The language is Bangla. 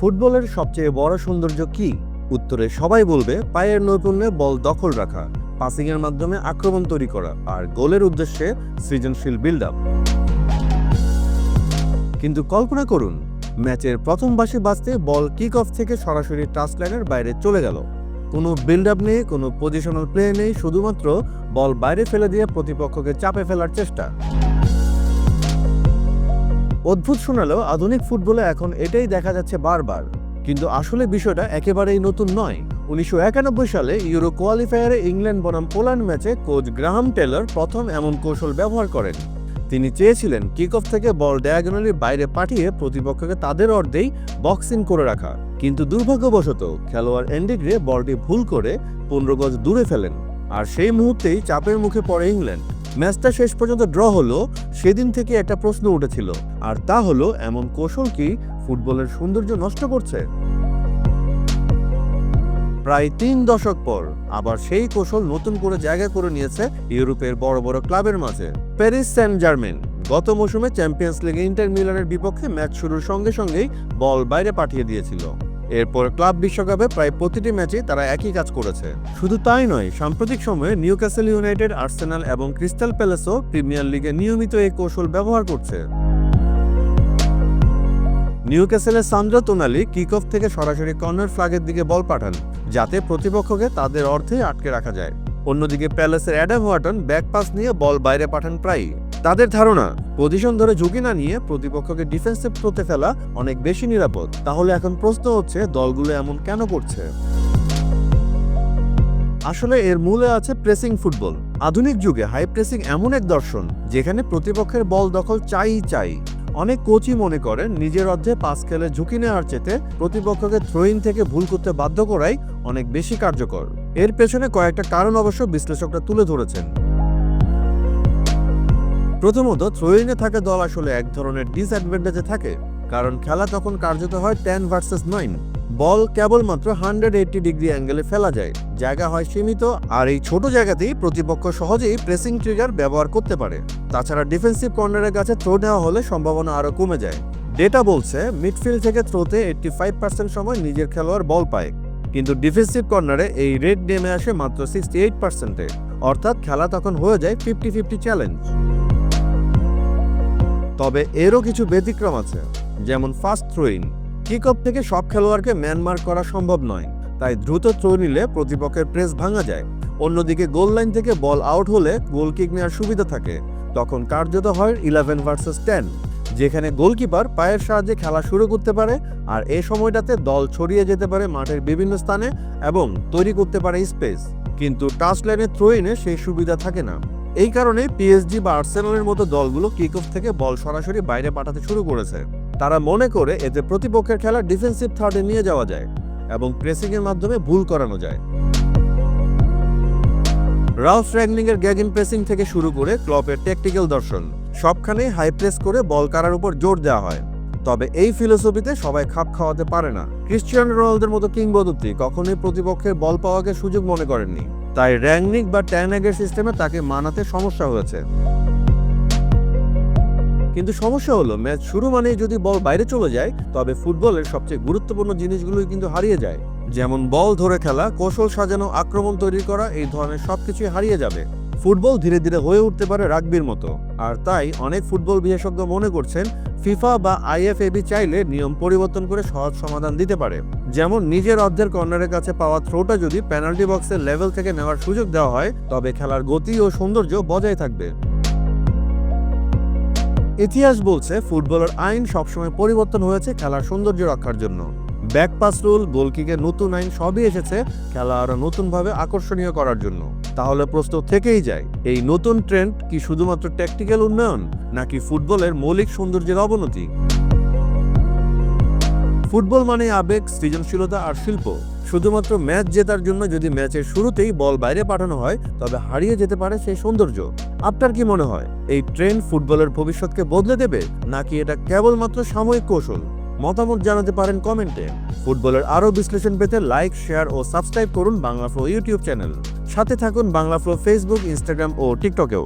ফুটবলের সবচেয়ে বড় সৌন্দর্য কি? উত্তরে সবাই বলবে পায়ের নৈপুণ্যে বল দখল রাখা, পাসিংয়ের মাধ্যমে আক্রমণ তৈরি করা আর গোলের উদ্দেশ্যে সৃজনশীল বিল্ড আপ। কিন্তু কল্পনা করুন, ম্যাচের প্রথম বাঁশি বাজতে বল কিক অফ থেকে সরাসরি টাচ লাইনের বাইরে চলে গেল। কোনো বিল্ড আপ নেই, কোনো পজিশনাল প্লে নেই, শুধুমাত্র বল বাইরে ফেলে দিয়ে প্রতিপক্ষকে চাপে ফেলার চেষ্টা। অদ্ভুত শোনালেও আধুনিক ফুটবলে এখন এটাই দেখা যাচ্ছে বারবার। কিন্তু আসলে বিষয়টা একেবারেই নতুন নয়। 1991 সালে ইউরো কোয়ালিফায়ারে ইংল্যান্ড বনাম পোল্যান্ড ম্যাচে কোচ গ্রাহাম টেলর প্রথম এমন কৌশল ব্যবহার করেন। তিনি চেয়েছিলেন কিক অফ থেকে বল ডায়াগোনালি বাইরে পাঠিয়ে প্রতিপক্ষকে তাদের অর্ধেই বক্সিং করে রাখা। কিন্তু দুর্ভাগ্যবশত খেলোয়াড় এন্ডি গ্রে বলটি ভুল করে 15 গজ দূরে ফেলেন, আর সেই মুহূর্তেই চাপের মুখে পড়ে ইংল্যান্ড। ম্যাচটা শেষ পর্যন্ত ড্র হলো। সেদিন থেকে একটা প্রশ্ন উঠেছিল, আর তা হলো, এমন কৌশল কি ফুটবলের সৌন্দর্য নষ্ট করছে? প্রায় 3 দশক পর আবার সেই কৌশল নতুন করে জায়গা করে নিয়েছে ইউরোপের বড় বড় ক্লাবের মাঝে। প্যারিস সেন্ট জার্মেন গত মৌসুমে চ্যাম্পিয়ন্স লিগে ইন্টার মিলানের বিপক্ষে ম্যাচ শুরুর সঙ্গে সঙ্গেই বল বাইরে পাঠিয়ে দিয়েছিল। এরপর ক্লাব বিশ্বকাপে প্রায় প্রতিটি ম্যাচে তারা একই কাজ করেছে। শুধু তাই নয়, সাম্প্রতিক সময়ে নিউক্যাসল ইউনাইটেড, আর্সেনাল এবং ক্রিস্টাল প্যালেসও প্রিমিয়ার লিগে নিয়মিত এই কৌশল ব্যবহার করছে। নিউক্যাসলের সান্দ্রা তোনালি কিক অফ থেকে সরাসরি কর্নার ফ্ল্যাগের দিকে বল পাঠান, যাতে প্রতিপক্ষকে তাদের অর্ধে আটকে রাখা যায়। অন্যদিকে প্যালেসের অ্যাডাম ওয়াটন ব্যাক পাস নিয়ে বল বাইরে পাঠান প্রায়ই। তাদের ধারণা, পজিশন ধরে ঝুঁকি না নিয়ে প্রতিপক্ষকে ডিফেন্সিভ থ্রোতে ফেলা অনেক বেশি নিরাপদ। তাহলে এখন প্রশ্ন হচ্ছে, দলগুলো এমন কেন করছে? আসলে এর মূলে আছে প্রেসিং ফুটবল। আধুনিক যুগে হাই প্রেসিং এমন এক দর্শন যেখানে প্রতিপক্ষের বল দখল চাই। অনেক কোচই মনে করেন নিজের অর্ধে পাস খেলে ঝুঁকি নেওয়ার চেয়ে প্রতিপক্ষকে থ্রোইন থেকে ভুল করতে বাধ্য করাই অনেক বেশি কার্যকর। এর পেছনে কয়েকটা কারণ অবশ্য বিশ্লেষকরা তুলে ধরেছেন। প্রথমত, থ্রোইনে থাকা দল আসলে এক ধরনের ডিসঅ্যাডভান্টেজে থাকে, কারণ খেলা তখন কার্যত হয় 10 ভার্সেস 9। বল কেবলমাত্র 180 ডিগ্রি অ্যাঙ্গেলে ফেলা যায়, জায়গা হয় সীমিত, আর এই ছোট জায়গাতেই প্রতিপক্ষ সহজেই প্রেসিং ট্রিগার ব্যবহার করতে পারে। তাছাড়া ডিফেন্সিভ কর্নারের কাছে থ্রো নেওয়া হলে সম্ভাবনা আরও কমে যায়। ডেটা বলছে মিডফিল্ড থেকে থ্রোতে 85% সময় নিজের খেলোয়াড় বল পায়, কিন্তু ডিফেন্সিভ কর্নারে এই রেট নেমে আসে মাত্র 68%-এ। অর্থাৎ খেলা তখন হয়ে যায় 50-50 চ্যালেঞ্জ। তবে এরও কিছু ব্যতিক্রম আছে, যেমন ফাস্ট থ্রোইন। কিক অফ থেকে সব খেলোয়াড়কে ম্যানমার্ক করা সম্ভব নয়, তাই দ্রুত থ্রো নিলে প্রতিপক্ষের প্রেস ভাঙা যায়। অন্যদিকে গোল লাইন থেকে বল আউট হলে গোল কিক নেওয়ার সুবিধা থাকে, তখন কার্যত হয় 11 ভার্সেস 10, যেখানে গোলকিপার পায়ের সাহায্যে খেলা শুরু করতে পারে, আর এই সময়টাতে দল ছড়িয়ে যেতে পারে মাঠের বিভিন্ন স্থানে এবং তৈরি করতে পারে স্পেস। কিন্তু টাচ লাইনে থ্রোইনে সেই সুবিধা থাকে না। এই কারণে পিএসজি বা আর্সেনালের মতো দলগুলো কিক অফ থেকে বল সরাসরি বাইরে পাঠাতে শুরু করেছে। তারা মনে করে এতে প্রতিপক্ষের খেলা ডিফেন্সিভ থার্ডে নিয়ে যাওয়া যায় এবং প্রেসিংয়ের মাধ্যমে ভুল করানো যায়। রালফ র্যাগনিকের গ্যাগিন প্রেসিং থেকে শুরু করে ক্লপের ট্যাকটিক্যাল দর্শন, সবখানেই হাই প্রেস করে বল কাড়ার উপর জোর দেওয়া হয়। তবে এই ফিলোসফিতে সবাই খাপ খাওয়াতে পারে না। ক্রিশ্চিয়ানো রোনালদোর মতো কিংবদন্তি কখনোই প্রতিপক্ষের বল পাওয়াকে সুযোগ মনে করেননি, তাই র্যাগনিক বা ট্যানহাগের সিস্টেমে তাকে মানাতে সমস্যা হয়েছে। কিন্তু সমস্যা হলো, ম্যাচ শুরু মানেই যদি বল বাইরে চলে যায়, তবে ফুটবলের সবচেয়ে গুরুত্বপূর্ণ জিনিসগুলোই কিন্তু হারিয়ে যায়। যেমন বল ধরে খেলা, কৌশল সাজানো, আক্রমণ তৈরি করা, এই ধরনের সবকিছুই হারিয়ে যাবে। ফুটবল ধীরে ধীরে হয়ে উঠতে পারে রাগবির মতো। আর তাই অনেক ফুটবল বিশেষজ্ঞ মনে করছেন ফিফা বা আইএফএবি চাইলে নিয়ম পরিবর্তন করে সহজ সমাধান দিতে পারে। যেমন নিজের অর্ধের কর্নারের কাছে পাওয়া থ্রোটা যদি পেনাল্টি বক্সের লেভেল থেকে নেওয়ার সুযোগ দেওয়া হয়, তবে খেলার গতি ও সৌন্দর্য বজায় থাকবে। ইতিহাস বলছে ফুটবলের আইন সবসময় পরিবর্তন হয়েছে খেলার সৌন্দর্য রক্ষার জন্য। ব্যাক পাস রুল, গোলকিকের নতুন আইন সবই এসেছে খেলা আরো নতুনভাবে আকর্ষণীয় করার জন্য। তাহলে প্রশ্ন থেকেই যায়, এই নতুন ট্রেন্ড কি শুধুমাত্র ট্যাকটিক্যাল উন্নয়ন, নাকি ফুটবলের মৌলিক সৌন্দর্যের অবনতি? ফুটবল মানে আবেগ, সৃজনশীলতা আর শিল্প। শুধুমাত্র ম্যাচ জেতার জন্য যদি ম্যাচের শুরুতেই বল বাইরে পাঠানো হয়, তবে হারিয়ে যেতে পারে সেই সৌন্দর্য। আপনার কি মনে হয়, এই ট্রেন্ড ফুটবলের ভবিষ্যৎকে বদলে দেবে, নাকি এটা কেবলমাত্র সাময়িক কৌশল? মতামত জানাতে পারেন কমেন্টে। ফুটবলের আরও বিশ্লেষণ পেতে লাইক, শেয়ার ও সাবস্ক্রাইব করুন বাংলা ফ্লো ইউটিউব চ্যানেল। সাথে থাকুন বাংলা ফ্লো ফেসবুক, ইনস্টাগ্রাম ও টিকটকেও।